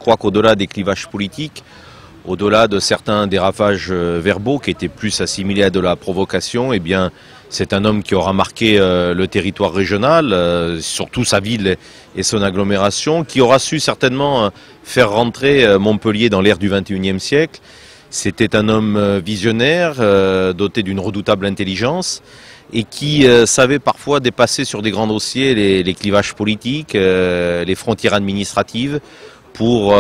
Je crois qu'au-delà des clivages politiques, au-delà de certains dérapages verbaux qui étaient plus assimilés à de la provocation, eh bien, c'est un homme qui aura marqué le territoire régional, surtout sa ville et son agglomération, qui aura su certainement faire rentrer Montpellier dans l'ère du XXIe siècle. C'était un homme visionnaire, doté d'une redoutable intelligence et qui savait parfois dépasser sur des grands dossiers les clivages politiques, les frontières administratives, pour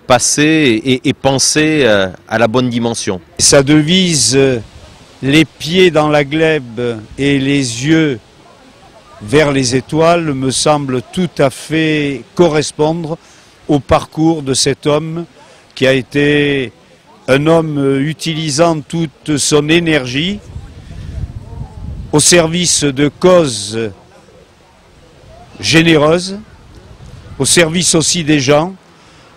passer et penser à la bonne dimension. Sa devise, les pieds dans la glèbe et les yeux vers les étoiles, me semble tout à fait correspondre au parcours de cet homme qui a été un homme utilisant toute son énergie au service de causes généreuses, au service aussi des gens,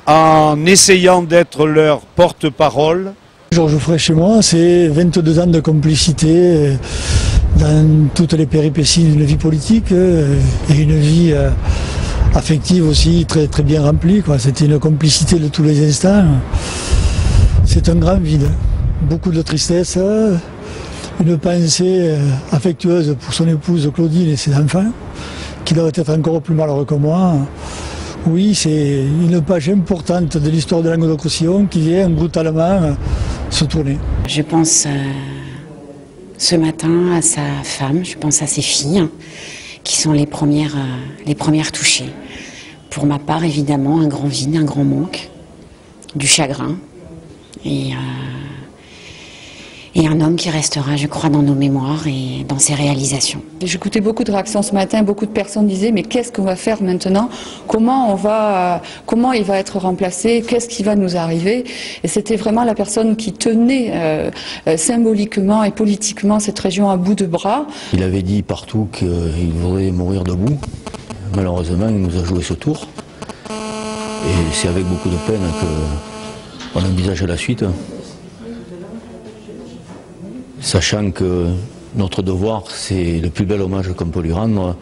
en essayant d'être leur porte-parole. Georges Frêche et moi, c'est 22 ans de complicité dans toutes les péripéties d'une vie politique et une vie affective aussi très, très bien remplie. C'était une complicité de tous les instants. C'est un grand vide, beaucoup de tristesse, une pensée affectueuse pour son épouse Claudine et ses enfants, qui doivent être encore plus malheureux que moi. Oui, c'est une page importante de l'histoire de Languedoc-Roussillon qui vient brutalement se tourner. Je pense ce matin à sa femme, je pense à ses filles, qui sont les premières touchées. Pour ma part, évidemment, un grand vide, un grand manque, du chagrin. Et un homme qui restera, je crois, dans nos mémoires et dans ses réalisations. J'écoutais beaucoup de réactions ce matin, beaucoup de personnes disaient mais qu'est-ce qu'on va faire maintenant, comment il va être remplacé, qu'est-ce qui va nous arriver. Et c'était vraiment la personne qui tenait symboliquement et politiquement cette région à bout de bras. Il avait dit partout qu'il voudrait mourir debout. Malheureusement, il nous a joué ce tour. Et c'est avec beaucoup de peine qu'on envisage la suite. Sachant que notre devoir, c'est le plus bel hommage qu'on peut lui rendre,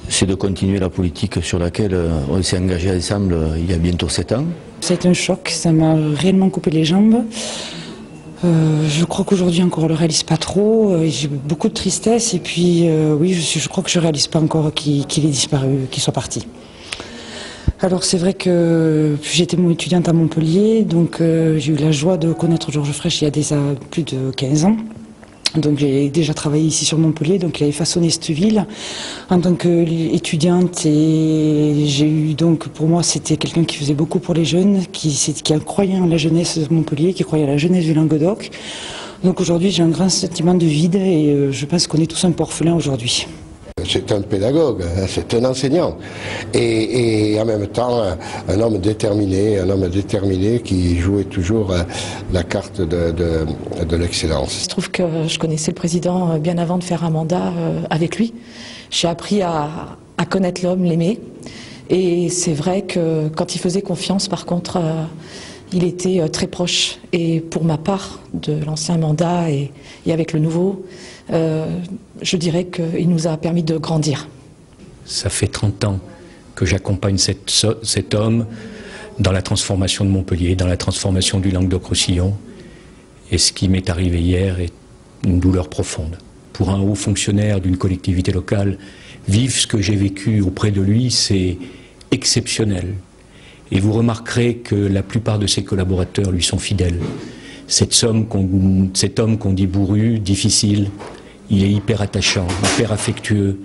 c'est de continuer la politique sur laquelle on s'est engagé ensemble il y a bientôt 7 ans. C'est un choc, ça m'a réellement coupé les jambes. Je crois qu'aujourd'hui encore, on ne le réalise pas trop. J'ai beaucoup de tristesse et puis oui, je crois que je ne réalise pas encore qu'il ait disparu, qu'il soit parti. Alors c'est vrai que j'étais étudiante à Montpellier, donc j'ai eu la joie de connaître Georges Frêche il y a déjà plus de 15 ans. Donc j'ai déjà travaillé ici sur Montpellier, donc il avait façonné cette ville en tant qu'étudiante et j'ai eu donc, pour moi c'était quelqu'un qui faisait beaucoup pour les jeunes, qui croyait en la jeunesse de Montpellier, qui croyait à la jeunesse du Languedoc. Donc aujourd'hui j'ai un grand sentiment de vide et je pense qu'on est tous un peu orphelins aujourd'hui. C'est un pédagogue, c'est un enseignant et en même temps un homme déterminé qui jouait toujours la carte de l'excellence. Je trouve que je connaissais le président bien avant de faire un mandat avec lui. J'ai appris à connaître l'homme, l'aimer et c'est vrai que quand il faisait confiance par contre il était très proche et pour ma part de l'ancien mandat et avec le nouveau, je dirais qu'il nous a permis de grandir. Ça fait 30 ans que j'accompagne cet homme dans la transformation de Montpellier, dans la transformation du Languedoc-Roussillon. Et ce qui m'est arrivé hier est une douleur profonde. Pour un haut fonctionnaire d'une collectivité locale, vivre ce que j'ai vécu auprès de lui, c'est exceptionnel. Et vous remarquerez que la plupart de ses collaborateurs lui sont fidèles. Cet homme qu'on dit bourru, difficile, il est hyper attachant, hyper affectueux,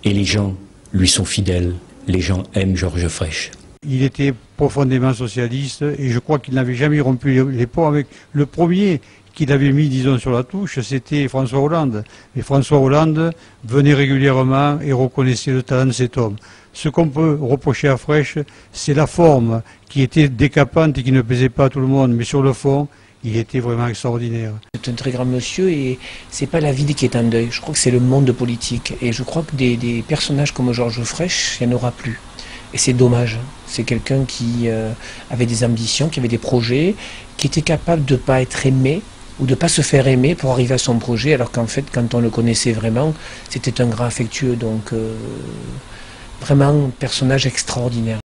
et les gens lui sont fidèles. Les gens aiment Georges Frêche. Il était profondément socialiste et je crois qu'il n'avait jamais rompu les ponts avec le premier qu'il avait mis, disons, sur la touche, c'était François Hollande. Et François Hollande venait régulièrement et reconnaissait le talent de cet homme. Ce qu'on peut reprocher à Frêche, c'est la forme qui était décapante et qui ne plaisait pas à tout le monde, mais sur le fond, il était vraiment extraordinaire. C'est un très grand monsieur et c'est pas la ville qui est en deuil, je crois que c'est le monde politique. Et je crois que des personnages comme Georges Frêche, il n'y en aura plus. Et c'est dommage. C'est quelqu'un qui avait des ambitions, qui avait des projets, qui était capable de ne pas être aimé ou de ne pas se faire aimer pour arriver à son projet, alors qu'en fait, quand on le connaissait vraiment, c'était un grand affectueux. Donc, vraiment, un personnage extraordinaire.